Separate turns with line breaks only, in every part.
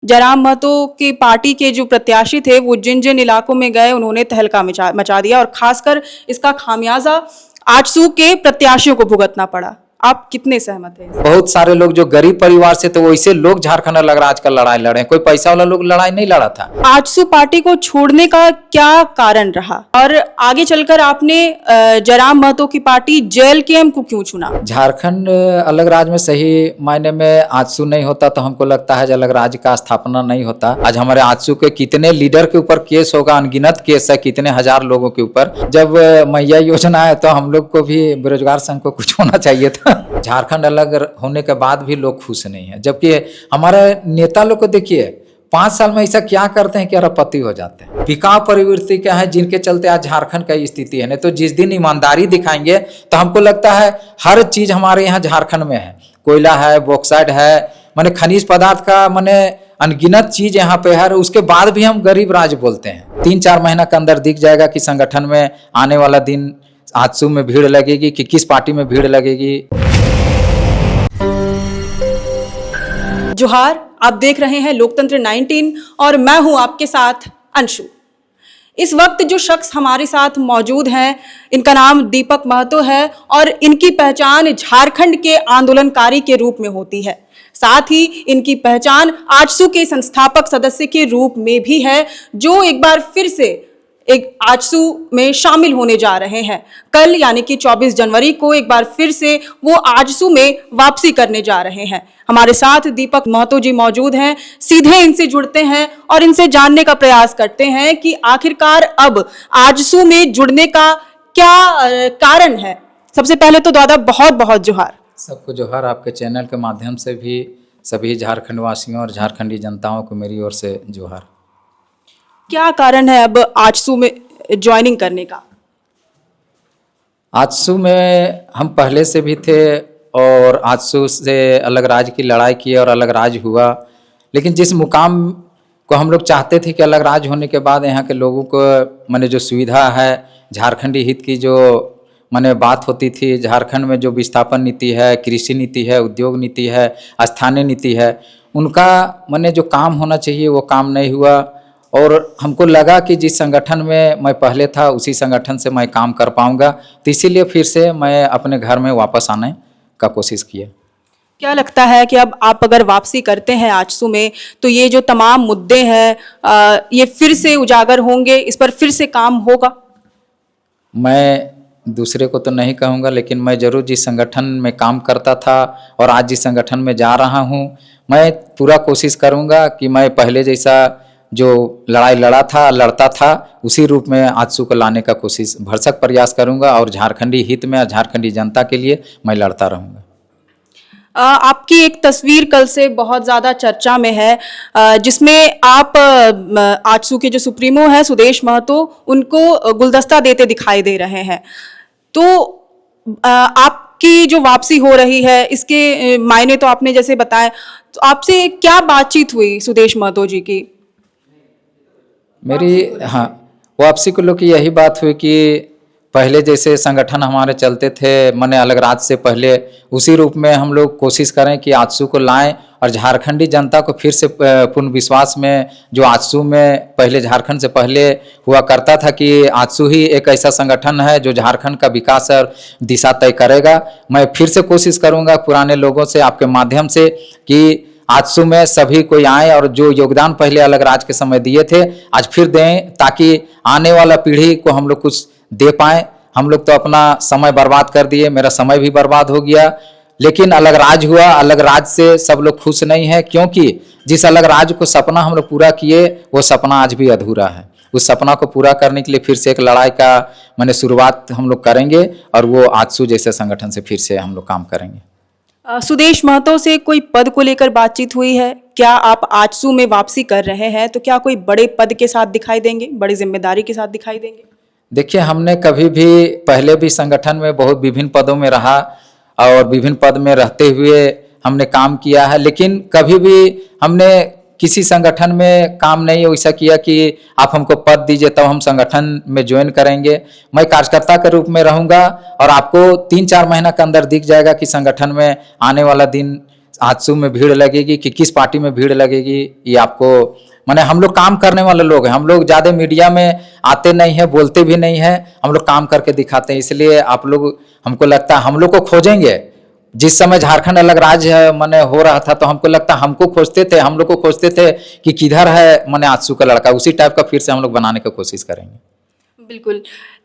जयराम महतो की पार्टी के जो प्रत्याशी थे वो जिन जिन इलाकों में गए उन्होंने तहलका मचा दिया और खासकर इसका खामियाजा आजसू के प्रत्याशियों को भुगतना पड़ा। आप कितने सहमत हैं?
बहुत सारे लोग जो गरीब परिवार से थे वैसे लोग झारखंड अलग राज्य का लड़ाई लड़े, कोई पैसा वाला लोग लड़ाई नहीं लड़ा था।
आजसू पार्टी को छोड़ने का क्या कारण रहा और आगे चलकर आपने जयराम महतो की पार्टी JLKM को क्यों चुना?
झारखंड अलग राज्य में सही मायने में आजसू नहीं होता तो हमको लगता है अलग राज्य का स्थापना नहीं होता। आज हमारे आजसू के कितने लीडर के ऊपर केस होगा, अनगिनत केस है, कितने हजार लोगों के ऊपर। जब मैया योजना है तो हम लोग को भी बेरोजगार संघ को कुछ होना चाहिए था। झारखंड अलग होने के बाद भी लोग खुश नहीं है, जबकि हमारे नेता लोग को देखिए 5 साल में ऐसा क्या करते हैं कि अरबपति हो जाते हैं। बिकाऊ प्रवृत्ति क्या है जिनके चलते आज झारखंड का स्थिति है। नहीं तो जिस दिन ईमानदारी दिखाएंगे तो हमको लगता है हर चीज हमारे यहाँ झारखंड में है। कोयला है, बॉक्साइड है, माने खनिज पदार्थ का माने अनगिनत चीज यहाँ पे है। उसके बाद भी हम गरीब राज्य बोलते हैं। 3-4 महीना के अंदर दिख जाएगा कि संगठन में आने वाला दिन आजसू में भीड़ लगेगी कि किस पार्टी में भीड़ लगेगी।
जोहार, आप देख रहे हैं लोकतंत्र 19 और मैं हूं आपके साथ अंशु। इस वक्त जो शख्स हमारे साथ मौजूद हैं इनका नाम दीपक महतो है और इनकी पहचान झारखंड के आंदोलनकारी के रूप में होती है। साथ ही इनकी पहचान आजसू के संस्थापक सदस्य के रूप में भी है जो एक बार फिर से एक आजसू में शामिल होने जा रहे हैं। कल यानी कि 24 जनवरी को एक बार फिर से वो आजसू में वापसी करने जा रहे हैं। हमारे साथ दीपक महतो जी मौजूद हैं। सीधे इनसे जुड़ते हैं और इनसे जानने का प्रयास करते हैं कि आखिरकार अब आजसू में जुड़ने का क्या कारण है। सबसे पहले तो दादा बहुत बहुत जोहार।
सबको जोहार। आपके चैनल के माध्यम से भी सभी झारखंड वासियों और झारखंडी जनताओं को मेरी ओर से जोहार।
क्या कारण है अब आजसू में ज्वाइनिंग करने का?
आजसू में हम पहले से भी थे और आजसू से अलग राज्य की लड़ाई की और अलग राज्य हुआ। लेकिन जिस मुकाम को हम लोग चाहते थे कि अलग राज्य होने के बाद यहाँ के लोगों को माने जो सुविधा है, झारखंडी हित की जो माने बात होती थी, झारखंड में जो विस्थापन नीति है, कृषि नीति है, उद्योग नीति है, स्थानीय नीति है, उनका माने जो काम होना चाहिए वो काम नहीं हुआ। और हमको लगा कि जिस संगठन में मैं पहले था उसी संगठन से मैं काम कर पाऊंगा, तो इसीलिए फिर से मैं अपने घर में वापस आने का कोशिश किया।
क्या लगता है कि अब आप अगर वापसी करते हैं आजसू में तो ये जो तमाम मुद्दे हैं ये फिर से उजागर होंगे, इस पर फिर से काम होगा?
मैं दूसरे को तो नहीं कहूँगा, लेकिन मैं जरूर जिस संगठन में काम करता था और आज जिस संगठन में जा रहा हूँ, मैं पूरा कोशिश करूँगा कि मैं पहले जैसा जो लड़ाई लड़ता था उसी रूप में आजसू को लाने का कोशिश भरसक प्रयास करूंगा और झारखंडी हित में और झारखंडी जनता के लिए मैं लड़ता रहूंगा।
आपकी एक तस्वीर कल से बहुत ज़्यादा चर्चा में है जिसमें आप आजसू के जो सुप्रीमो हैं सुदेश महतो उनको गुलदस्ता देते दिखाई दे रहे हैं। तो आपकी जो वापसी हो रही है इसके मायने तो आपने जैसे बताया, तो आपसे क्या बातचीत हुई सुदेश महतो जी की?
मेरी वापसी को लेकर यही बात हुई कि पहले जैसे संगठन हमारे चलते थे माने अलग राज्य से पहले, उसी रूप में हम लोग कोशिश करें कि आजसू को लाएं और झारखंडी जनता को फिर से पूर्ण विश्वास में जो आजसू में पहले झारखंड से पहले हुआ करता था कि आजसू ही एक ऐसा संगठन है जो झारखंड का विकास और दिशा तय करेगा। मैं फिर से कोशिश करूंगा पुराने लोगों से आपके माध्यम से कि आजसू में सभी कोई आए और जो योगदान पहले अलग राज्य के समय दिए थे आज फिर दें, ताकि आने वाला पीढ़ी को हम लोग कुछ दे पाएं। हम लोग तो अपना समय बर्बाद कर दिए, मेरा समय भी बर्बाद हो गया, लेकिन अलग राज्य हुआ। अलग राज्य से सब लोग खुश नहीं है क्योंकि जिस अलग राज्य को सपना हम लोग पूरा किए वो सपना आज भी अधूरा है। उस सपना को पूरा करने के लिए फिर से एक लड़ाई का माने शुरुआत हम लोग करेंगे और वो आजसू जैसे संगठन से फिर से हम लोग काम करेंगे।
सुदेश महतो से कोई पद को लेकर बातचीत हुई है? क्या आप आजसू में वापसी कर रहे हैं तो क्या कोई बड़े पद के साथ दिखाई देंगे, बड़ी जिम्मेदारी के साथ दिखाई देंगे?
देखिए, हमने कभी भी पहले भी संगठन में बहुत विभिन्न पदों में रहा और विभिन्न पद में रहते हुए हमने काम किया है, लेकिन कभी भी हमने किसी संगठन में काम नहीं वैसा किया कि आप हमको पद दीजिए तब हम संगठन में ज्वाइन करेंगे। मैं कार्यकर्ता के रूप में रहूंगा और आपको 3-4 महीना के अंदर दिख जाएगा कि संगठन में आने वाला दिन आजसू में भीड़ लगेगी कि किस पार्टी में भीड़ लगेगी, ये आपको माने हम लोग काम करने वाले लोग हैं, हम लोग ज़्यादा मीडिया में आते नहीं हैं, बोलते भी नहीं हैं, हम लोग काम करके दिखाते हैं। इसलिए आप लोग, हमको लगता है हम लोग को खोजेंगे। जिस समय झारखंड अलग राज्य माने हो रहा था तो हमको लगता है हमको खोजते थे, हम लोग को खोजते थे कि किधर है माने आजसू का लड़का, उसी टाइप का फिर से हम लोग बनाने की कोशिश करेंगे।
बिल्कुल।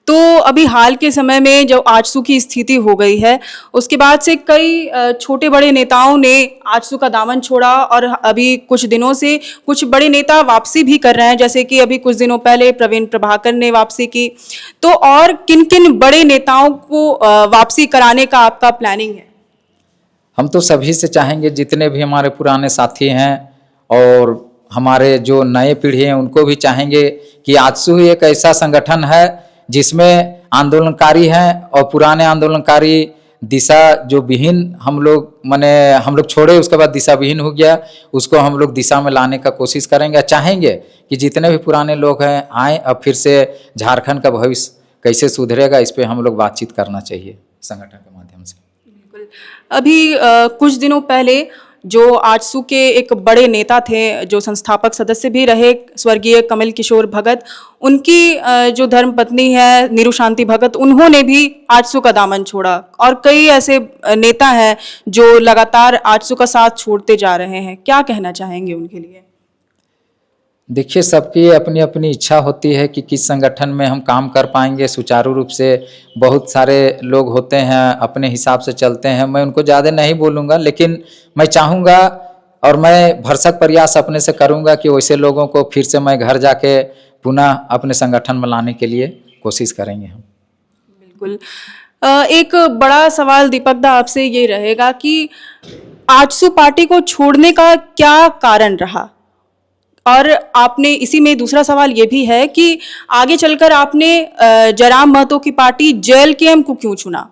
तो अभी हाल के समय में जो आजसू की स्थिति हो गई है, उसके बाद से कई छोटे बड़े नेताओं ने आजसू का दामन छोड़ा और अभी कुछ दिनों से कुछ बड़े नेता वापसी भी कर रहे हैं, जैसे कि अभी कुछ दिनों पहले प्रवीण प्रभाकर ने वापसी की। तो और किन किन बड़े नेताओं को वापसी कराने का आपका प्लानिंग है?
हम तो सभी से चाहेंगे, जितने भी हमारे पुराने साथी हैं और हमारे जो नए पीढ़ी हैं उनको भी चाहेंगे कि आजसू ही एक ऐसा संगठन है जिसमें आंदोलनकारी हैं और पुराने आंदोलनकारी दिशा जो विहीन हम लोग छोड़े, उसके बाद दिशा विहीन हो गया, उसको हम लोग दिशा में लाने का कोशिश करेंगे। चाहेंगे कि जितने भी पुराने लोग हैं आए, अब फिर से झारखंड का भविष्य कैसे सुधरेगा इस पे हम लोग बातचीत करना चाहिए संगठन के माध्यम से।
बिल्कुल। अभी कुछ दिनों पहले जो आजसू के एक बड़े नेता थे, जो संस्थापक सदस्य भी रहे, स्वर्गीय कमल किशोर भगत, उनकी जो धर्मपत्नी है नीरू शांति भगत, उन्होंने भी आजसू का दामन छोड़ा और कई ऐसे नेता हैं जो लगातार आजसू का साथ छोड़ते जा रहे हैं। क्या कहना चाहेंगे उनके लिए?
देखिए, सबकी अपनी अपनी इच्छा होती है कि किस संगठन में हम काम कर पाएंगे सुचारू रूप से। बहुत सारे लोग होते हैं अपने हिसाब से चलते हैं, मैं उनको ज़्यादा नहीं बोलूँगा, लेकिन मैं चाहूँगा और मैं भरसक प्रयास अपने से करूँगा कि वैसे लोगों को फिर से मैं घर जाके पुनः अपने संगठन में लाने के लिए कोशिश करेंगे हम।
बिल्कुल। एक बड़ा सवाल दीपक दा आपसे ये रहेगा कि आजसू पार्टी को छोड़ने का क्या कारण रहा? और आपने इसी में दूसरा सवाल ये भी है कि आगे चलकर आपने जयराम महतो की पार्टी JLKM को क्यों चुना?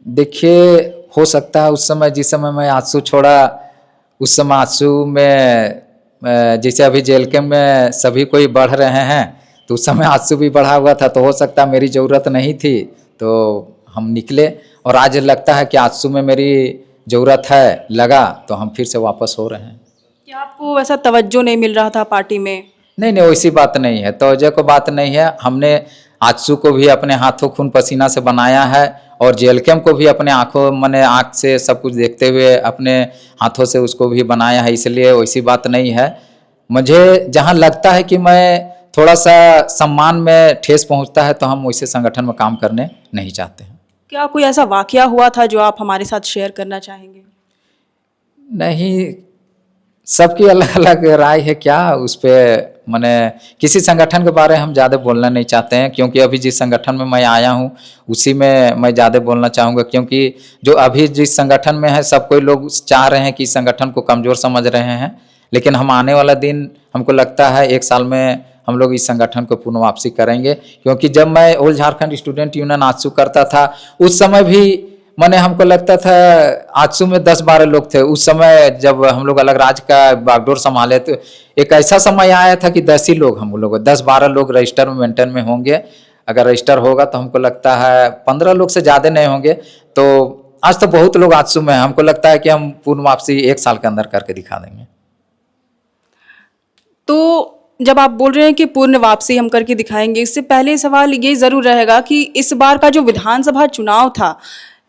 देखिए, हो सकता है उस समय, जिस समय मैं आजसू छोड़ा, उस समय आजसू में जैसे अभी JLKM में सभी कोई बढ़ रहे हैं तो उस समय आजसू भी बढ़ा हुआ था, तो हो सकता है मेरी ज़रूरत नहीं थी तो हम निकले, और आज लगता है कि आजसू में मेरी ज़रूरत है, लगा तो हम फिर से वापस हो रहे हैं।
क्या आपको वैसा तवज्जो नहीं मिल रहा था पार्टी में?
नहीं, वैसी बात नहीं है, तवज्जो को बात नहीं है। हमने आजसू को भी अपने हाथों खून पसीना से बनाया है और JLKM को भी अपने आँख से सब कुछ देखते हुए अपने हाथों से उसको भी बनाया है, इसलिए वैसी बात नहीं है। मुझे जहाँ लगता है कि मैं थोड़ा सा सम्मान में ठेस पहुँचता है तो हम वैसे संगठन में काम करने नहीं चाहते हैं।
क्या कोई ऐसा वाकया हुआ था जो आप हमारे साथ शेयर करना चाहेंगे?
नहीं, सबकी अलग अलग राय है, क्या उस पर मैंने किसी संगठन के बारे में हम ज़्यादा बोलना नहीं चाहते हैं, क्योंकि अभी जिस संगठन में मैं आया हूँ उसी में मैं ज़्यादा बोलना चाहूँगा, क्योंकि जो अभी जिस संगठन में है सब कोई लोग चाह रहे हैं कि संगठन को कमज़ोर समझ रहे हैं, लेकिन हम आने वाला दिन हमको लगता है 1 साल में हम लोग इस संगठन को पुनः वापसी करेंगे। क्योंकि जब मैं all Jharkhand student union AJSU करता था उस समय भी मैंने हमको लगता था आजसू में 10-12 लोग थे। उस समय जब हम लोग अलग राज्य का बागडोर संभाले तो एक ऐसा समय आया था कि 10 ही लोग, हम लोग 10-12 लोग रजिस्टर में मेंटेन में होंगे। अगर रजिस्टर होगा तो हमको लगता है 15 लोग से ज़्यादा नहीं होंगे। तो आज तो बहुत लोग आजसू में हैं, हमको लगता है कि हम पूर्ण वापसी 1 साल के अंदर करके दिखा देंगे।
तो जब आप बोल रहे हैं कि पूर्ण वापसी हम करके दिखाएंगे, इससे पहले सवाल ये ज़रूर रहेगा कि इस बार का जो विधानसभा चुनाव था,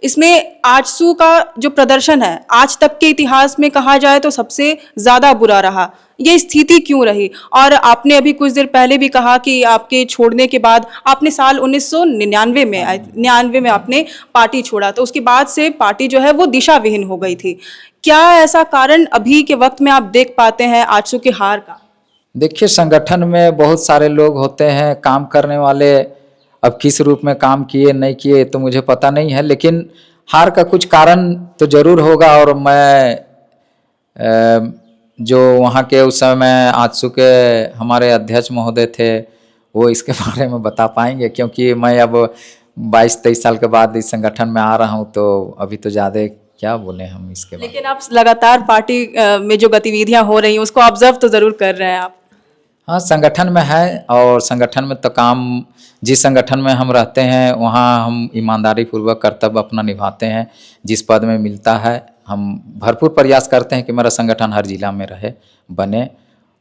इसमें आजसू का जो प्रदर्शन है आज तक के इतिहास में कहा जाए तो सबसे ज़्यादा बुरा रहा। ये स्थिति क्यों रही? और आपने अभी कुछ देर पहले भी कहा कि आपके छोड़ने के बाद आपने साल 1999 में आपने पार्टी छोड़ा, तो उसके बाद से पार्टी जो है वो दिशा विहीन हो गई थी। क्या ऐसा कारण अभी के वक्त में आप देख पाते हैं आजसू के हार का?
देखिए, संगठन में बहुत सारे लोग होते हैं काम करने वाले, अब किस रूप में काम किए नहीं किए तो मुझे पता नहीं है, लेकिन हार का कुछ कारण तो ज़रूर होगा। और मैं जो वहाँ के उस समय आजसू के हमारे अध्यक्ष महोदय थे वो इसके बारे में बता पाएंगे, क्योंकि मैं अब 22-23 साल के बाद इस संगठन में आ रहा हूँ, तो अभी तो ज़्यादा क्या बोले हम इसके बारे में।
लेकिन आप लगातार पार्टी में जो गतिविधियां हो रही हैं उसको ऑब्जर्व तो ज़रूर कर रहे हैं आप।
हाँ, संगठन में है, और संगठन में तो काम, जिस संगठन में हम रहते हैं वहाँ हम ईमानदारी पूर्वक कर्तव्य अपना निभाते हैं, जिस पद में मिलता है हम भरपूर प्रयास करते हैं कि मेरा संगठन हर जिला में रहे, बने।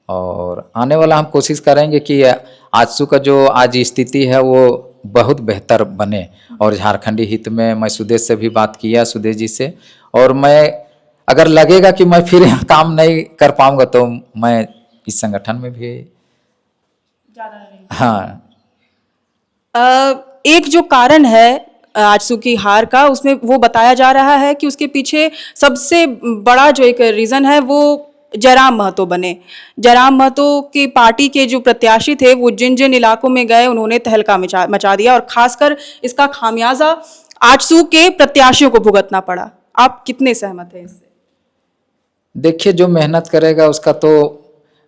और आने वाला हम कोशिश करेंगे कि आजसू का जो आज स्थिति है वो बहुत बेहतर बने। और झारखंडी हित में मैं सुदेश से भी बात किया, सुदेश जी से, और मैं अगर लगेगा कि मैं फिर यहाँ काम नहीं कर पाऊंगा तो मैं इस संगठन में भी हाँ।
एक जो कारण है आजसू की हार का, उसमें वो बताया जा रहा है कि उसके पीछे सबसे बड़ा जो एक रीज़न है वो जयराम महतो बने। जयराम महतो की पार्टी के जो प्रत्याशी थे वो जिन जिन इलाकों में गए उन्होंने तहलका मचा दिया, और खासकर इसका खामियाजा आजसू के प्रत्याशियों को भुगतना पड़ा। आप कितने सहमत हैं इससे?
देखिए, जो मेहनत करेगा उसका तो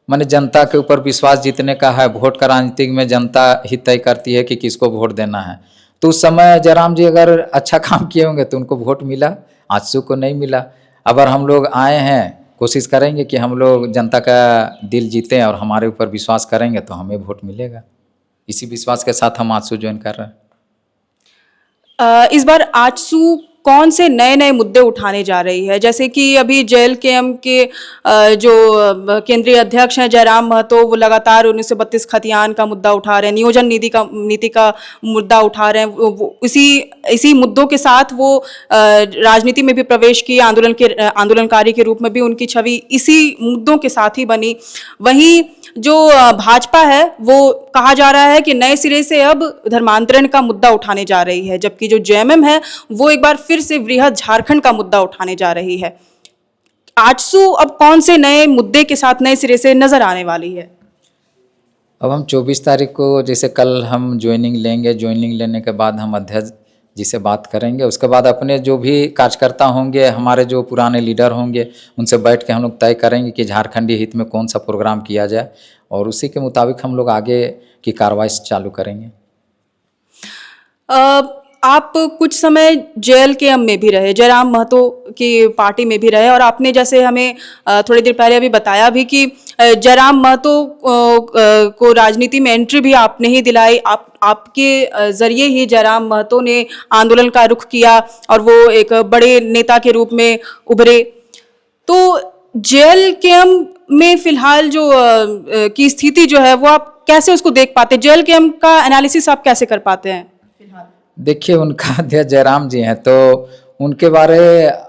माने जनता के ऊपर विश्वास जीतने का है। वोट का राजनीतिक में जनता ही तय करती है कि किसको वोट देना है। तो उस समय जयराम जी अगर अच्छा काम किए होंगे तो उनको वोट मिला, आजसू को नहीं मिला। अगर हम लोग आए हैं, कोशिश करेंगे कि हम लोग जनता का दिल जीतें और हमारे ऊपर विश्वास करेंगे तो हमें वोट मिलेगा। इसी विश्वास के साथ हम आजसू ज्वाइन कर रहे हैं।
इस बार आजसू कौन से नए नए मुद्दे उठाने जा रही है? जैसे कि अभी JLKM के जो केंद्रीय अध्यक्ष हैं जयराम महतो, वो लगातार 1932 खतियान का मुद्दा उठा रहे हैं, नियोजन नीति का मुद्दा उठा रहे हैं। इसी मुद्दों के साथ वो राजनीति में भी प्रवेश किए, आंदोलनकारी के रूप में भी उनकी छवि इसी मुद्दों के साथ ही बनी। वहीं जो भाजपा है वो कहा जा रहा है कि नए सिरे से अब धर्मांतरण का मुद्दा उठाने जा रही है, जबकि जो JMM है वो एक बार फिर से वृहद झारखंड का मुद्दा उठाने जा रही है। आजसू अब कौन से नए मुद्दे के साथ नए सिरे से नजर आने वाली है?
अब हम 24 तारीख को, जैसे कल हम ज्वाइनिंग लेंगे, ज्वाइनिंग लेने के बाद हम अध्यक्ष जी से बात करेंगे। उसके बाद अपने जो भी कार्यकर्ता होंगे, हमारे जो पुराने लीडर होंगे, उनसे बैठ के हम लोग तय करेंगे कि झारखंडी हित में कौन सा प्रोग्राम किया जाए, और उसी के मुताबिक हम लोग आगे की कार्रवाई चालू करेंगे।
आप कुछ समय JLKM में भी रहे, जयराम महतो की पार्टी में भी रहे, और आपने जैसे हमें थोड़ी देर पहले अभी बताया भी कि जयराम महतो को राजनीति में एंट्री भी आपने ही दिलाई। आपके जरिए ही जयराम महतो ने आंदोलन का रुख किया और वो एक बड़े नेता के रूप में उभरे। तो JLKM में फिलहाल जो की स्थिति जो है वो आप कैसे उसको देख पाते हैं? JLKM का एनालिसिस आप कैसे कर पाते हैं?
देखिए, उनका अध्यक्ष जयराम जी हैं, तो उनके बारे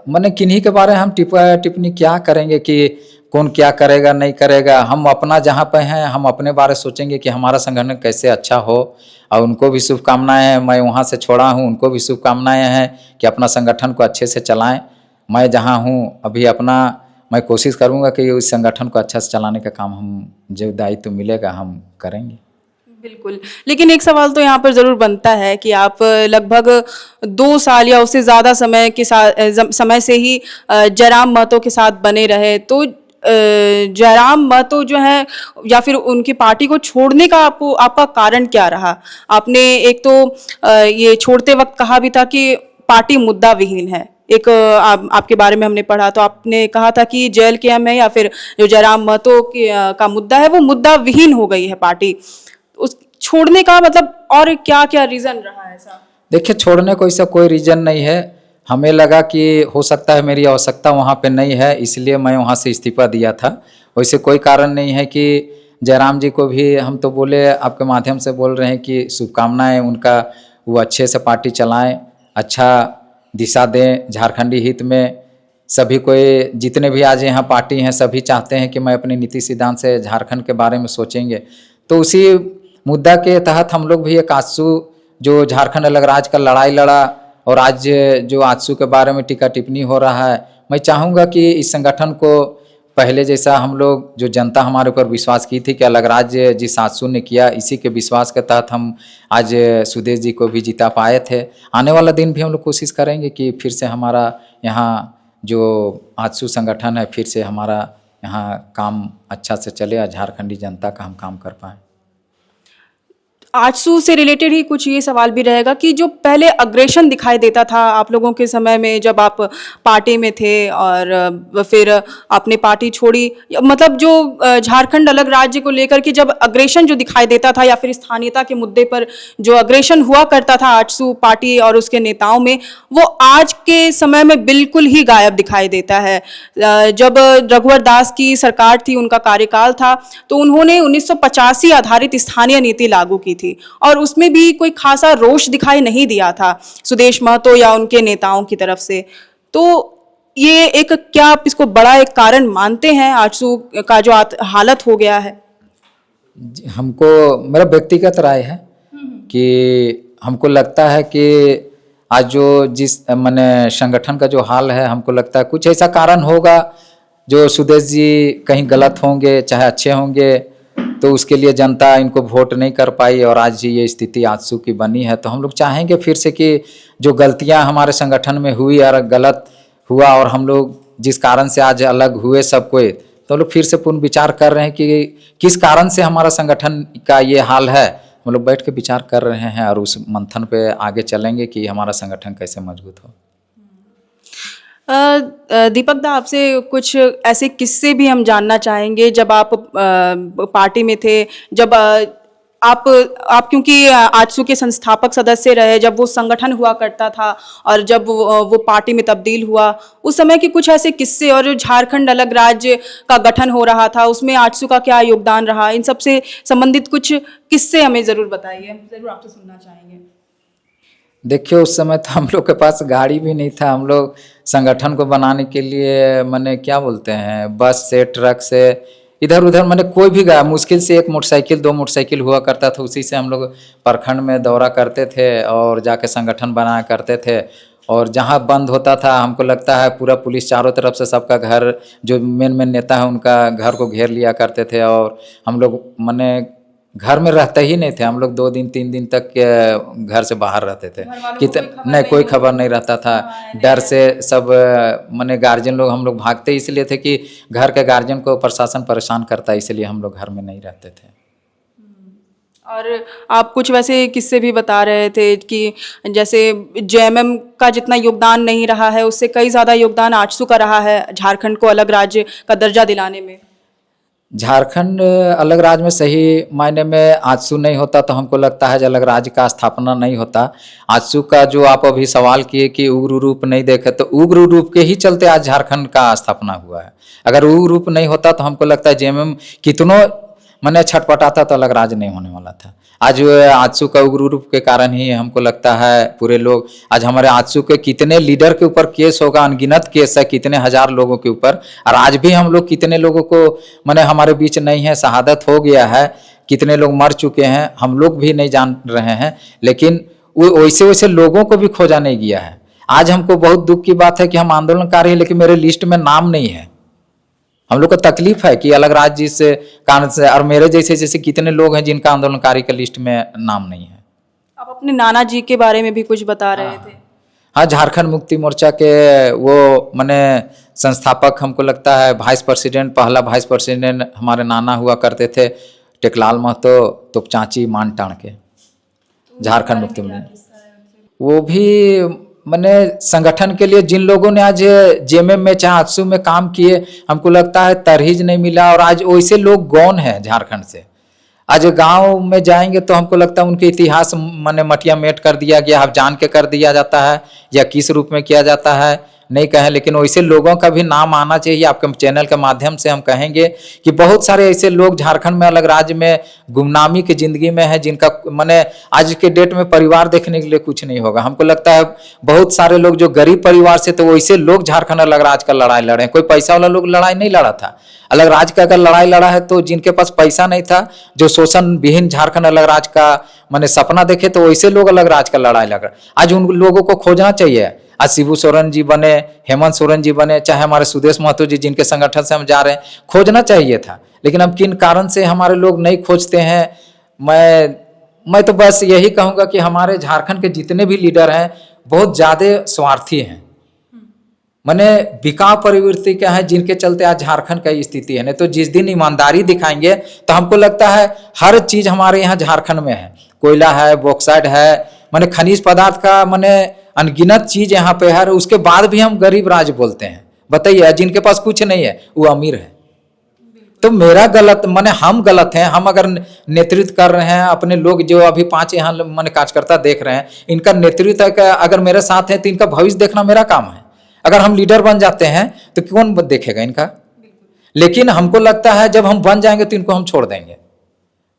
माने किन्हीं के बारे हम टिप्पणी क्या करेंगे कि कौन क्या करेगा नहीं करेगा। हम अपना जहाँ पे हैं हम अपने बारे सोचेंगे कि हमारा संगठन कैसे अच्छा हो, और उनको भी शुभकामनाएं हैं। मैं वहाँ से छोड़ा हूँ, उनको भी शुभकामनाएं हैं कि अपना संगठन को अच्छे से चलाएं। मैं जहाँ हूँ अभी मैं कोशिश करूँगा कि उस संगठन को अच्छा से चलाने का काम हम जो दायित्व मिलेगा हम करेंगे।
बिल्कुल, लेकिन एक सवाल तो यहाँ पर ज़रूर बनता है कि आप लगभग 2 साल या उससे ज़्यादा समय से ही जयराम महतो के साथ बने रहे। तो जयराम महतो जो है या फिर उनकी पार्टी को छोड़ने का आपका कारण क्या रहा? आपने एक तो ये छोड़ते वक्त कहा भी था कि पार्टी मुद्दा विहीन है। एक आपके बारे में हमने पढ़ा तो आपने कहा था कि JLKM है या फिर जो जयराम महतो का मुद्दा है वो मुद्दा विहीन हो गई है पार्टी। उस छोड़ने का मतलब और क्या क्या रीजन रहा है ऐसा?
देखिए, छोड़ने को ऐसा कोई रीजन नहीं है। हमें लगा कि हो सकता है मेरी आवश्यकता वहाँ पे नहीं है, इसलिए मैं वहाँ से इस्तीफा दिया था। वैसे कोई कारण नहीं है कि जयराम जी को भी हम तो बोले, आपके माध्यम से बोल रहे हैं कि शुभकामनाएं उनका, वो अच्छे से पार्टी चलाएं, अच्छा दिशा दें झारखंडी हित में। सभी कोई जितने भी आज यहाँ पार्टी हैं सभी चाहते हैं कि मैं अपने नीति सिद्धांत से झारखंड के बारे में सोचेंगे। तो उसी मुद्दा के तहत हम लोग भी एक आजसू जो झारखंड अलग राज्य का लड़ाई लड़ा, और आज जो आजसू के बारे में टीका टिप्पणी हो रहा है, मैं चाहूँगा कि इस संगठन को पहले जैसा हम लोग, जो जनता हमारे ऊपर विश्वास की थी कि अलग राज्य जिस आजसू ने किया, इसी के विश्वास के तहत हम आज सुदेश जी को भी जिता पाए थे। आने वाला दिन भी हम लोग कोशिश करेंगे कि फिर से हमारा यहाँ जो आजसू संगठन है फिर से हमारा यहाँ काम अच्छा से चले और झारखंडी जनता का हम काम कर पाएँ।
आजसू से रिलेटेड ही कुछ ये सवाल भी रहेगा कि जो पहले अग्रेशन दिखाई देता था आप लोगों के समय में जब आप पार्टी में थे और फिर आपने पार्टी छोड़ी, मतलब जो झारखंड अलग राज्य को लेकर के जब अग्रेशन जो दिखाई देता था या फिर स्थानीयता के मुद्दे पर जो अग्रेशन हुआ करता था आजसू पार्टी और उसके नेताओं में, वो आज के समय में बिल्कुल ही गायब दिखाई देता है। जब रघुवर दास की सरकार थी, उनका कार्यकाल था, तो उन्होंने 1985 आधारित स्थानीय नीति लागू की थी और उसमें भी कोई खासा रोष दिखाई नहीं दिया था सुदेश महतो या उनके नेताओं की तरफ से। तो ये एक, क्या आप इसको बड़ा एक कारण मानते हैं आजसू का जो हालत हो गया है?
हमको, मेरा व्यक्तिगत राय है कि हमको लगता है कि आज जो जिस माने संगठन का जो हाल है, हमको लगता है कुछ ऐसा कारण होगा जो सुदेश जी कहीं गलत होंगे चाहे अच्छे होंगे, तो उसके लिए जनता इनको वोट नहीं कर पाई और आज ये स्थिति आजसू की बनी है। तो हम लोग चाहेंगे फिर से कि जो गलतियां हमारे संगठन में हुई और गलत हुआ और हम लोग जिस कारण से आज अलग हुए सब कोई, तो लोग फिर से पुनः विचार कर रहे हैं कि किस कारण से हमारा संगठन का ये हाल है। हम लोग बैठ के विचार कर रहे हैं और उस मंथन पे आगे चलेंगे कि हमारा संगठन कैसे मजबूत हो।
दीपक दा, आपसे कुछ ऐसे किस्से भी हम जानना चाहेंगे जब आप पार्टी में थे, जब आप क्योंकि आजसू के संस्थापक सदस्य रहे, जब वो संगठन हुआ करता था और जब वो पार्टी में तब्दील हुआ, उस समय के कुछ ऐसे किस्से, और जो झारखंड अलग राज्य का गठन हो रहा था उसमें आजसू का क्या योगदान रहा, इन सब से संबंधित कुछ किस्से हमें ज़रूर बताइए, ज़रूर आपसे सुनना चाहेंगे।
देखिए, उस समय तो हम लोग के पास गाड़ी भी नहीं था। हम लोग संगठन को बनाने के लिए माने क्या बोलते हैं, बस से, ट्रक से, इधर उधर माने कोई भी गया, मुश्किल से 1 मोटरसाइकिल 2 मोटरसाइकिल हुआ करता था, उसी से हम लोग प्रखंड में दौरा करते थे और जाके संगठन बनाया करते थे। और जहाँ बंद होता था, हमको लगता है पूरा पुलिस चारों तरफ से सबका घर, जो मेन नेता है उनका घर को घेर लिया करते थे और हम लोग माने घर में रहते ही नहीं थे। हम लोग 2 दिन 3 दिन तक घर से बाहर रहते थे, नहीं कोई खबर नहीं रहता था। डर से सब माने गार्जियन लोग, हम लोग भागते इसलिए थे कि घर के गार्जियन को प्रशासन परेशान करता है, इसलिए हम लोग घर में नहीं रहते थे।
और आप कुछ वैसे किस्से भी बता रहे थे कि जैसे जेएमएम का जितना योगदान नहीं रहा है, उससे कई ज़्यादा योगदान आजसू का रहा है झारखंड को अलग राज्य का दर्जा दिलाने में।
झारखंड अलग राज्य में सही मायने में आजसू नहीं होता तो हमको लगता है कि अलग राज्य का स्थापना नहीं होता। आजसू का जो आप अभी सवाल किए कि उग्र रूप नहीं देखे, तो उग्र रूप के ही चलते आज झारखंड का स्थापना हुआ है। अगर उग्र रूप नहीं होता तो हमको लगता है जेएमएम कितनों मैंने छटपटाता तो अलग राज्य नहीं होने वाला था। आज आजसू का उग्र रूप के कारण ही हमको लगता है पूरे लोग, आज हमारे आजसू के कितने लीडर के ऊपर केस होगा, अनगिनत केस है, कितने हजार लोगों के ऊपर, और आज भी हम लोग कितने लोगों को मैंने हमारे बीच नहीं है, शहादत हो गया है, कितने लोग मर चुके हैं हम लोग भी नहीं जान रहे हैं, लेकिन वैसे वैसे लोगों को भी खोजा नहीं गया है। आज हमको बहुत दुख की बात है कि हम आंदोलनकारी हैं लेकिन मेरे लिस्ट में नाम नहीं है। हम लोग को तकलीफ है कि अलग राज्य इस कारण से, और मेरे जैसे कितने लोग हैं जिनका आंदोलनकारी के लिस्ट में नाम नहीं है।
आप अपने नाना जी के बारे में भी कुछ बता रहे थे।
हाँ, झारखंड मुक्ति मोर्चा के वो माने संस्थापक, हमको लगता है वाइस प्रेसिडेंट, पहला वाइस प्रेसिडेंट हमारे नाना हुआ करते थे, टेकलाल महतो तोपचांची मानटाण के, झारखंड मुक्ति मोर्चा। वो भी मैंने संगठन के लिए जिन लोगों ने आज जेएमएम में चाहे आजसू में काम किए, हमको लगता है तरहीज नहीं मिला, और आज वैसे लोग गौन हैं झारखंड से। आज गांव में जाएंगे तो हमको लगता है उनके इतिहास माने मटिया मेट कर दिया गया, अब जान के कर दिया जाता है या किस रूप में किया जाता है नहीं कहें, लेकिन वैसे लोगों का भी नाम आना चाहिए। आपके चैनल के माध्यम से हम कहेंगे कि बहुत सारे ऐसे लोग झारखंड में अलग राज्य में गुमनामी की जिंदगी में है, जिनका माने आज के डेट में परिवार देखने के लिए कुछ नहीं होगा। हमको लगता है बहुत सारे लोग जो गरीब परिवार से, तो वैसे लोग झारखंड अलग राज्य का लड़ाई लड़े। कोई पैसा वाला लोग लड़ाई नहीं लड़ा था। अलग राज्य का अगर लड़ाई लड़ा है तो जिनके पास पैसा नहीं था, जो शोषण विहीन झारखंड अलग राज्य का माने सपना देखे, तो वैसे लोग अलग राज्य का लड़ाई लड़ रहे। आज उन लोगों को खोजना चाहिए। आज शिबू सोरेन जी बने, हेमंत सोरेन जी बने, चाहे हमारे सुदेश महतो जी जिनके संगठन से हम जा रहे हैं, खोजना चाहिए था, लेकिन अब किन कारण से हमारे लोग नहीं खोजते हैं। मैं तो बस यही कहूँगा कि हमारे झारखंड के जितने भी लीडर हैं बहुत ज़्यादा स्वार्थी हैं। माने बिकाऊ प्रवृत्ति क्या है, जिनके चलते आज झारखंड का स्थिति है। नहीं तो जिस दिन ईमानदारी दिखाएंगे तो हमको लगता है हर चीज हमारे यहाँ झारखंड में है, कोयला है, बॉक्साइड है, माने खनिज पदार्थ का माने अनगिनत चीज यहाँ पे है। उसके बाद भी हम गरीब राज्य बोलते हैं। बताइए, जिनके पास कुछ नहीं है वो अमीर है। तो मेरा गलत माने हम गलत हैं। हम अगर नेतृत्व कर रहे हैं, अपने लोग जो अभी 5 यहाँ माने कार्यकर्ता देख रहे हैं, इनका नेतृत्व अगर मेरे साथ है तो इनका भविष्य देखना मेरा काम है। अगर हम लीडर बन जाते हैं तो कौन देखेगा इनका? लेकिन हमको लगता है जब हम बन जाएंगे तो इनको हम छोड़ देंगे।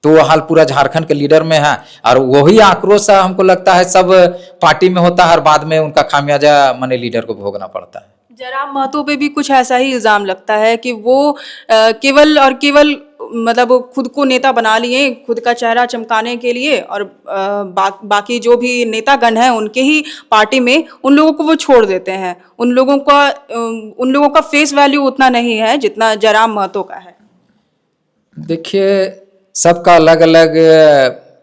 तो वो हाल पूरा झारखंड के लीडर में है, और वही आक्रोश हमको लगता है सब पार्टी में होता है, और बाद में उनका खामियाजा माने लीडर को भोगना पड़ता है।
जयराम महतो पे भी कुछ ऐसा ही इल्जाम लगता है कि वो केवल और केवल मतलब खुद को नेता बना लिए, खुद का चेहरा चमकाने के लिए, और बाकी जो भी नेतागण हैं उनके ही पार्टी में उन लोगों को वो छोड़ देते हैं। उन लोगों का फेस वैल्यू उतना नहीं है जितना जयराम महतो का है।
देखिए, सबका अलग अलग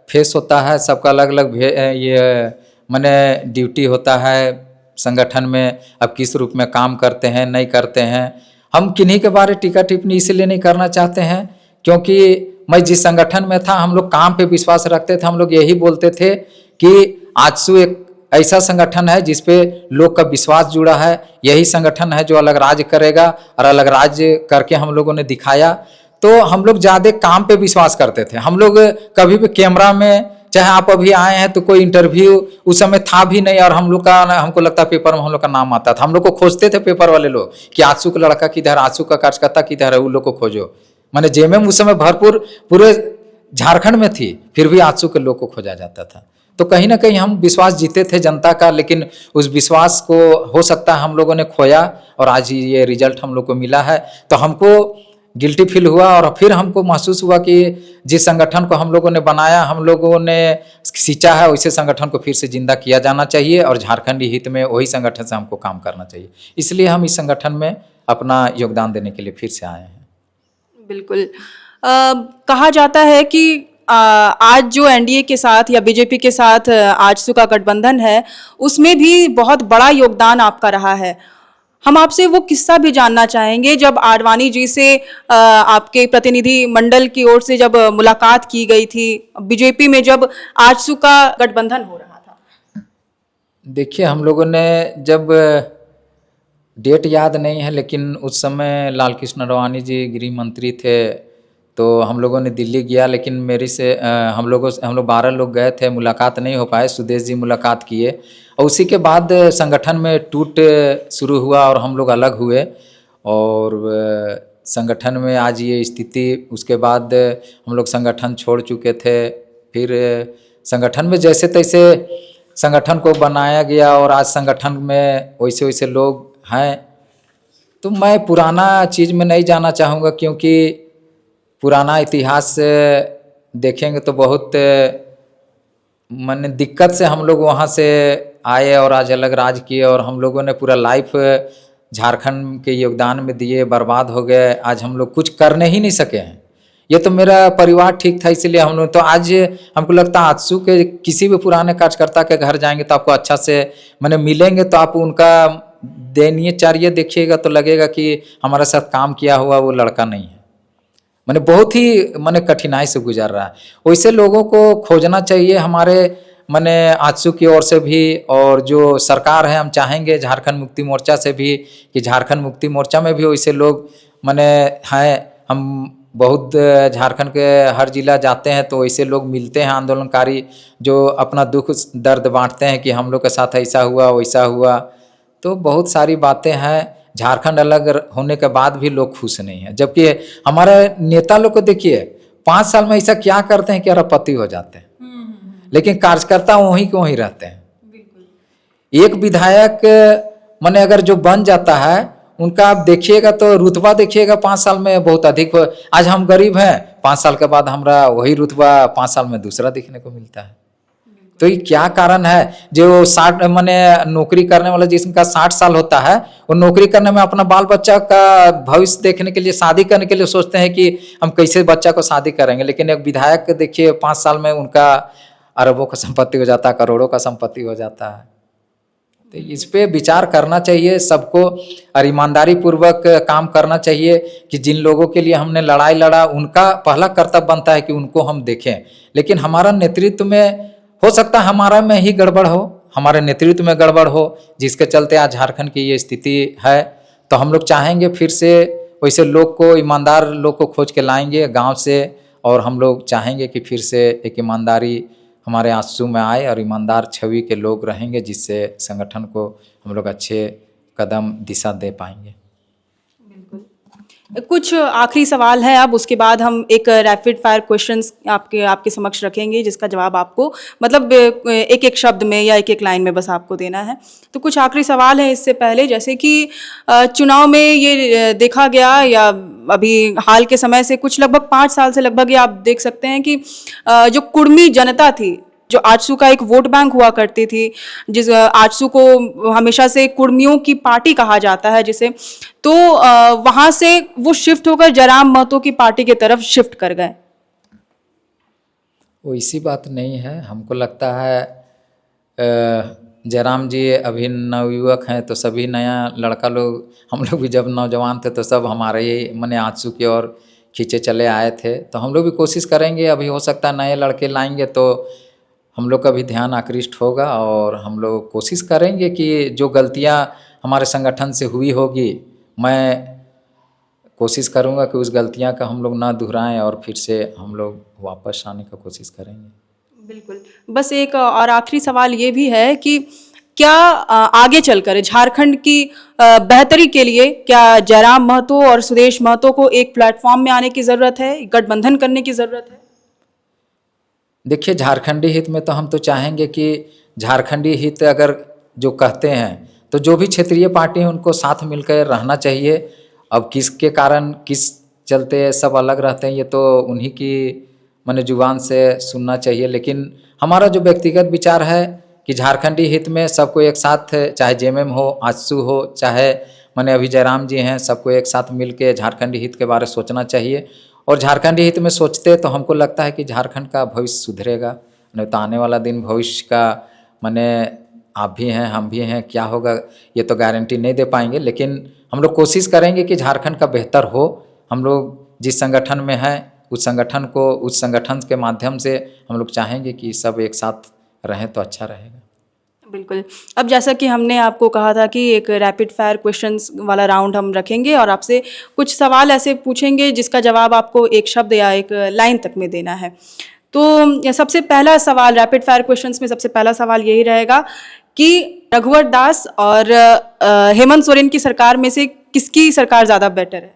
फेस होता है, सबका अलग अलग ये माने ड्यूटी होता है संगठन में। अब किस रूप में काम करते हैं, नहीं करते हैं, हम किन्हीं के बारे टीका टिप्पणी इसलिए नहीं करना चाहते हैं क्योंकि मैं जिस संगठन में था हम लोग काम पे विश्वास रखते थे। हम लोग यही बोलते थे कि आजसू एक ऐसा संगठन है जिसपे लोग का विश्वास जुड़ा है। यही संगठन है जो अलग राज्य करेगा, और अलग राज्य करके हम लोगों ने दिखाया। तो हम लोग ज़्यादा काम पे विश्वास करते थे। हम लोग कभी भी कैमरा में, चाहे आप अभी आए हैं तो कोई इंटरव्यू उस समय था भी नहीं, और हम लोग का हमको लगता है पेपर में हम लोग का नाम आता था। हम लोग को खोजते थे पेपर वाले लोग कि आजसू का लड़का किधर, आजसू का कार्यकर्ता किधर है, उन लोग को खोजो। माने जेएमएम उस समय भरपूर पूरे झारखंड में थी, फिर भी आजसू के लोग को खोजा जाता था। तो कहीं ना कहीं हम विश्वास जीते थे जनता का, लेकिन उस विश्वास को हो सकता है हम लोगों ने खोया, और आज ये रिजल्ट हम लोग को मिला है। तो हमको गिल्टी फील हुआ, और फिर हमको महसूस हुआ कि जिस संगठन को हम लोगों ने बनाया, हम लोगों ने सींचा है, वैसे संगठन को फिर से जिंदा किया जाना चाहिए, और झारखंडी हित में वही संगठन से हमको काम करना चाहिए। इसलिए हम इस संगठन में अपना योगदान देने के लिए फिर से आए हैं।
बिल्कुल। कहा जाता है कि आज जो एनडीए के साथ या बीजेपी के साथ आजसू का गठबंधन है, उसमें भी बहुत बड़ा योगदान आपका रहा है। हम आपसे वो किस्सा भी जानना चाहेंगे जब आडवाणी जी से आपके प्रतिनिधि मंडल की ओर से जब मुलाकात की गई थी बीजेपी में, जब आजसू का गठबंधन हो रहा था।
देखिए, हम लोगों ने जब डेट याद नहीं है, लेकिन उस समय लाल कृष्ण आडवाणी जी गृह मंत्री थे, तो हम लोगों ने दिल्ली गया। लेकिन मेरी से हम लोग 12 लोग गए थे, मुलाकात नहीं हो पाए। सुदेश जी मुलाकात किए, और उसी के बाद संगठन में टूट शुरू हुआ और हम लोग अलग हुए, और संगठन में आज ये स्थिति। उसके बाद हम लोग संगठन छोड़ चुके थे। फिर संगठन में जैसे तैसे संगठन को बनाया गया, और आज संगठन में वैसे वैसे लोग हैं। तो मैं पुराना चीज़ में नहीं जाना चाहूँगा, क्योंकि पुराना इतिहास देखेंगे तो बहुत माने दिक्कत से हम लोग वहाँ से आए और आज अलग राज किए, और हम लोगों ने पूरा लाइफ झारखंड के योगदान में दिए, बर्बाद हो गए। आज हम लोग कुछ करने ही नहीं सके हैं। ये तो मेरा परिवार ठीक था, इसीलिए हम लोग तो आज हमको लगता है आजसू के किसी भी पुराने कार्यकर्ता के घर जाएंगे तो आपको अच्छा से माने मिलेंगे, तो आप उनका दिनचर्या देखिएगा तो लगेगा कि हमारे साथ काम किया हुआ वो लड़का नहीं है। मैंने बहुत ही मैंने कठिनाई से गुजर रहा है। वैसे लोगों को खोजना चाहिए हमारे मैंने आजसू की ओर से भी, और जो सरकार है हम चाहेंगे झारखंड मुक्ति मोर्चा से भी कि झारखंड मुक्ति मोर्चा में भी वैसे लोग मैंने हैं। हम बहुत झारखंड के हर जिला जाते हैं तो वैसे लोग मिलते हैं आंदोलनकारी, जो अपना दुख दर्द बांटते हैं कि हम लोग के साथ ऐसा हुआ वैसा हुआ। तो बहुत सारी बातें हैं। झारखंड अलग होने के बाद भी लोग खुश नहीं हैं, जबकि हमारे नेता लोग को देखिए 5 साल में ऐसा क्या करते हैं कि अरबपति हो जाते हैं, लेकिन कार्यकर्ता वहीं के वहीं रहते हैं। एक विधायक माने अगर जो बन जाता है उनका आप देखिएगा तो रुतबा देखिएगा 5 साल में बहुत अधिक। आज हम गरीब हैं, 5 साल के बाद हमारा वही रुतबा 5 साल में दूसरा देखने को मिलता है। तो ये क्या कारण है? जो 60 माने नौकरी करने वाला जिसका 60 साल होता है, वो नौकरी करने में अपना बाल बच्चा का भविष्य देखने के लिए, शादी करने के लिए सोचते हैं कि हम कैसे बच्चा को शादी करेंगे। लेकिन एक विधायक देखिए 5 साल में उनका अरबों का संपत्ति हो जाता है, करोड़ों का संपत्ति हो जाता है। तो इस पे विचार करना चाहिए सबको और ईमानदारी पूर्वक काम करना चाहिए कि जिन लोगों के लिए हमने लड़ाई लड़ा उनका पहला कर्तव्य बनता है कि उनको हम देखें। लेकिन हमारा नेतृत्व में हो सकता है हमारा में ही गड़बड़ हो, हमारे नेतृत्व में गड़बड़ हो, जिसके चलते आज झारखंड की ये स्थिति है। तो हम लोग चाहेंगे फिर से वैसे लोग को, ईमानदार लोग को खोज के लाएंगे गांव से, और हम लोग चाहेंगे कि फिर से एक ईमानदारी हमारे आंसू में आए और ईमानदार छवि के लोग रहेंगे, जिससे संगठन को हम लोग अच्छे कदम दिशा दे पाएंगे।
कुछ आखिरी सवाल है, अब उसके बाद हम एक रैपिड फायर क्वेश्चंस आपके समक्ष रखेंगे, जिसका जवाब आपको मतलब एक एक शब्द में या एक एक लाइन में बस आपको देना है। तो कुछ आखिरी सवाल है इससे पहले, जैसे कि चुनाव में ये देखा गया या अभी हाल के समय से कुछ लगभग 5 साल से लगभग ये आप देख सकते हैं कि जो कुर्मी जनता थी, जो आजसू का एक वोट बैंक हुआ करती थी, जिस आजसू को हमेशा से कुर्मियों की पार्टी कहा जाता है जिसे, तो वहाँ से वो शिफ्ट होकर जयराम महतो की पार्टी की तरफ शिफ्ट कर गए।
वो इसी बात नहीं है, हमको लगता है जयराम जी अभी नवयुवक हैं, तो सभी नया लड़का लोग, हम लोग भी जब नौजवान थे तो सब हमारे ही मने आजसू की ओर खींचे चले आए थे। तो हम लोग भी कोशिश करेंगे, अभी हो सकता है नए लड़के लाएंगे तो हम लोग का भी ध्यान आकृष्ट होगा, और हम लोग कोशिश करेंगे कि जो गलतियां हमारे संगठन से हुई होगी, मैं कोशिश करूंगा कि उस गलतियां का हम लोग ना दोहराएं और फिर से हम लोग वापस आने का कोशिश करेंगे।
बिल्कुल। बस एक और आखिरी सवाल ये भी है कि क्या आगे चलकर झारखंड की बेहतरी के लिए क्या जयराम महतो और सुदेश महतो को एक प्लेटफॉर्म में आने की ज़रूरत है, गठबंधन करने की ज़रूरत है?
देखिए, झारखंडी हित में तो हम तो चाहेंगे कि झारखंडी हित अगर जो कहते हैं तो जो भी क्षेत्रीय पार्टी है उनको साथ मिलकर रहना चाहिए। अब किसके कारण किस चलते सब अलग रहते हैं ये तो उन्हीं की माने जुबान से सुनना चाहिए, लेकिन हमारा जो व्यक्तिगत विचार है कि झारखंडी हित में सबको एक साथ, चाहे जेएमएम हो, आजसू हो, चाहे माने अभी जयराम जी हैं, सबको एक साथ मिल के झारखंडी हित के बारे में सोचना चाहिए। और झारखंडी हित में सोचते तो हमको लगता है कि झारखंड का भविष्य सुधरेगा, नहीं तो आने वाला दिन भविष्य का माने आप भी हैं हम भी हैं, क्या होगा ये तो गारंटी नहीं दे पाएंगे, लेकिन हम लोग कोशिश करेंगे कि झारखंड का बेहतर हो। हम लोग जिस संगठन में हैं उस संगठन के माध्यम से हम लोग चाहेंगे कि सब एक साथ रहें तो अच्छा रहेगा।
बिल्कुल। अब जैसा कि हमने आपको कहा था कि एक रैपिड फायर क्वेश्चंस वाला राउंड हम रखेंगे और आपसे कुछ सवाल ऐसे पूछेंगे जिसका जवाब आपको एक शब्द या एक लाइन तक में देना है। तो सबसे पहला सवाल रैपिड फायर क्वेश्चंस में सबसे पहला सवाल यही रहेगा कि रघुवर दास और हेमंत सोरेन की सरकार में से किसकी सरकार ज़्यादा बेहतर है?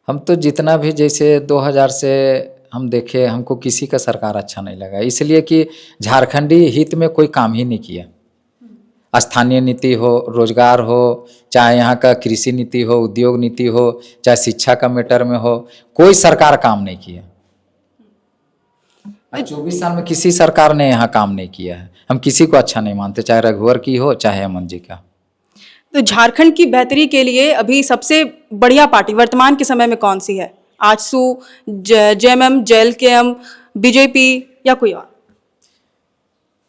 हम तो जितना भी जैसे 2000 से हम देखे, हमको किसी का सरकार अच्छा नहीं लगा, इसलिए कि झारखंडी हित में कोई काम ही नहीं किया। स्थानीय नीति हो, रोजगार हो, चाहे यहाँ का कृषि नीति हो, उद्योग नीति हो, चाहे शिक्षा का मैटर में हो, कोई सरकार काम नहीं किया। 24 साल में किसी सरकार ने यहाँ काम नहीं किया है। हम किसी को अच्छा नहीं मानते, चाहे रघुवर की हो चाहे हेमंत जी का।
तो झारखंड की बेहतरी के लिए अभी सबसे बढ़िया पार्टी वर्तमान के समय में कौन सी है? आजसू, जेएमएम, जेएलकेएम, बीजेपी या कोई और?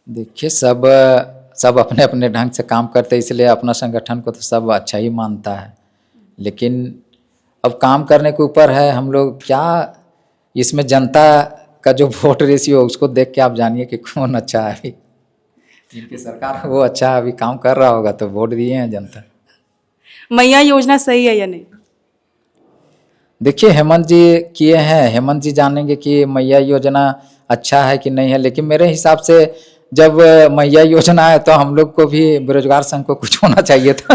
देखिए, सब अपने अपने ढंग से काम करते हैं, इसलिए अपना संगठन को तो सब अच्छा ही मानता है, लेकिन अब काम करने के ऊपर है। हम लोग क्या इसमें जनता का जो वोट रेशियो है उसको देख के आप जानिए कि कौन अच्छा है। अभी जिनकी सरकार वो अच्छा अभी काम कर रहा होगा तो वोट दिए हैं जनता।
मैया योजना सही है या नहीं?
देखिए, हेमंत जी किए हैं, हेमंत जी जानेंगे कि मैया योजना अच्छा है कि नहीं है, लेकिन मेरे हिसाब से जब मैया योजना है तो हम लोग को भी बेरोजगार संघ को कुछ होना चाहिए था।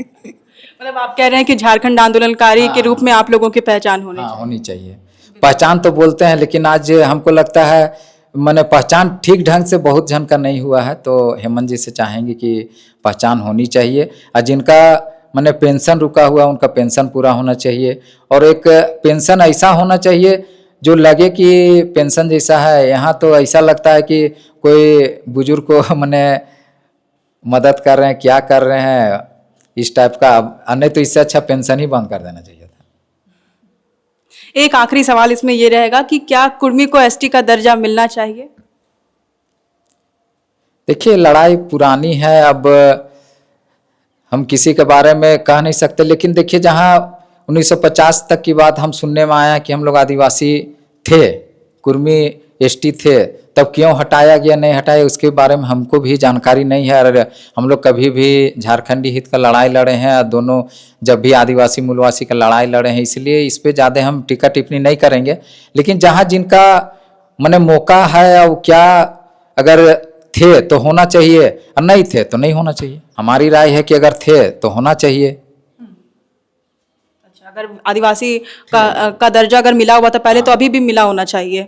मतलब आप कह रहे हैं कि झारखंड आंदोलनकारी के रूप में आप लोगों की पहचान
होनी चाहिए। पहचान तो बोलते हैं, लेकिन आज हमको लगता है मैंने पहचान ठीक ढंग से बहुत जन का नहीं हुआ है, तो हेमंत जी से चाहेंगे कि पहचान होनी चाहिए। और जिनका मैंने पेंशन रुका हुआ उनका पेंशन पूरा होना चाहिए, और एक पेंशन ऐसा होना चाहिए जो लगे कि पेंशन जैसा है। यहाँ तो ऐसा लगता है कि कोई बुजुर्ग को मैंने मदद कर रहे हैं, क्या कर रहे हैं, इस टाइप का। नहीं तो इससे अच्छा पेंशन ही बंद कर देना चाहिए था।
एक आखिरी सवाल इसमें ये रहेगा कि क्या कुर्मी को एसटी का दर्जा मिलना चाहिए?
देखिए लड़ाई पुरानी है, अब हम किसी के बारे में कह नहीं सकते, लेकिन देखिए जहाँ 1950 तक की बात हम सुनने में आया कि हम लोग आदिवासी थे, कुर्मी एसटी थे, तब क्यों हटाया गया नहीं हटाया उसके बारे में हमको भी जानकारी नहीं है। और हम लोग कभी भी झारखंडी हित का लड़ाई लड़े हैं और दोनों जब भी आदिवासी मूलवासी का लड़ाई लड़े हैं, इसलिए इस पे ज़्यादा हम टीका टिप्पणी नहीं करेंगे। लेकिन जहाँ जिनका मने मौका है और क्या अगर थे तो होना चाहिए और नहीं थे तो नहीं होना चाहिए। हमारी राय है कि अगर थे तो होना चाहिए।
अच्छा, अगर आदिवासी का दर्जा अगर मिला हुआ था पहले तो अभी भी मिला होना चाहिए।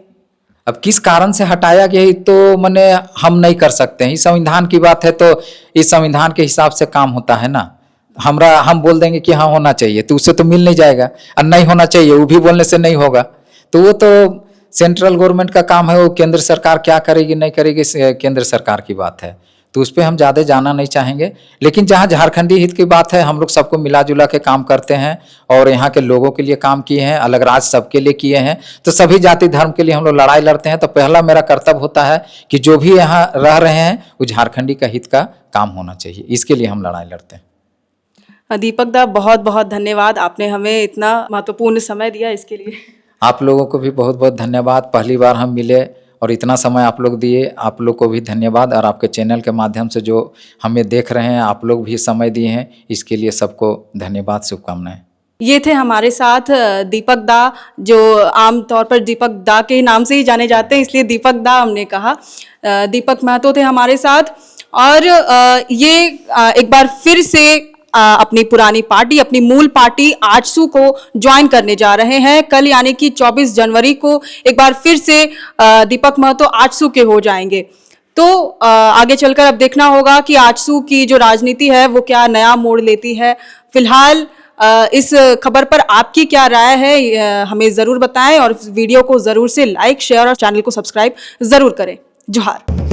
अब किस कारण से हटाया गया ये तो मने हम नहीं कर सकते हैं। इस संविधान की बात है तो इस संविधान के हिसाब से काम होता है ना। हम बोल देंगे कि हाँ होना चाहिए तो उससे तो मिल नहीं जाएगा, और नहीं होना चाहिए वो भी बोलने से नहीं होगा। तो वो तो सेंट्रल गवर्नमेंट का काम है, वो केंद्र सरकार क्या करेगी नहीं करेगी केंद्र सरकार की बात है, तो उस पर हम ज़्यादा जाना नहीं चाहेंगे। लेकिन जहाँ झारखंडी हित की बात है, हम लोग सबको मिला जुला के काम करते हैं और यहाँ के लोगों के लिए काम किए हैं, अलग राज सबके लिए किए हैं, तो सभी जाति धर्म के लिए हम लोग लड़ाई लड़ते हैं। तो पहला मेरा कर्तव्य होता है कि जो भी यहाँ रह रहे हैं वो झारखंडी का हित का काम होना चाहिए, इसके लिए हम लड़ाई लड़ते हैं।
दीपक दा, बहुत बहुत धन्यवाद, आपने हमें इतना महत्वपूर्ण समय दिया इसके लिए।
आप लोगों को भी बहुत बहुत धन्यवाद, पहली बार हम मिले और इतना समय आप लोग दिए, आप लोग को भी धन्यवाद। और आपके चैनल के माध्यम से जो हमें देख रहे हैं आप लोग भी समय दिए हैं, इसके लिए सबको धन्यवाद, शुभकामनाएं।
ये थे हमारे साथ दीपक दा, जो आमतौर पर दीपक दा के नाम से ही जाने जाते हैं, इसलिए दीपक दा हमने कहा। दीपक महतो थे हमारे साथ और ये एक बार फिर से अपनी पुरानी पार्टी, अपनी मूल पार्टी आजसू को ज्वाइन करने जा रहे हैं। कल यानी कि 24 जनवरी को एक बार फिर से दीपक महतो आजसू के हो जाएंगे। तो आगे चलकर अब देखना होगा कि आजसू की जो राजनीति है वो क्या नया मोड़ लेती है। फिलहाल इस खबर पर आपकी क्या राय है हमें ज़रूर बताएं और वीडियो को ज़रूर से लाइक, शेयर और चैनल को सब्सक्राइब ज़रूर करें। जोहार।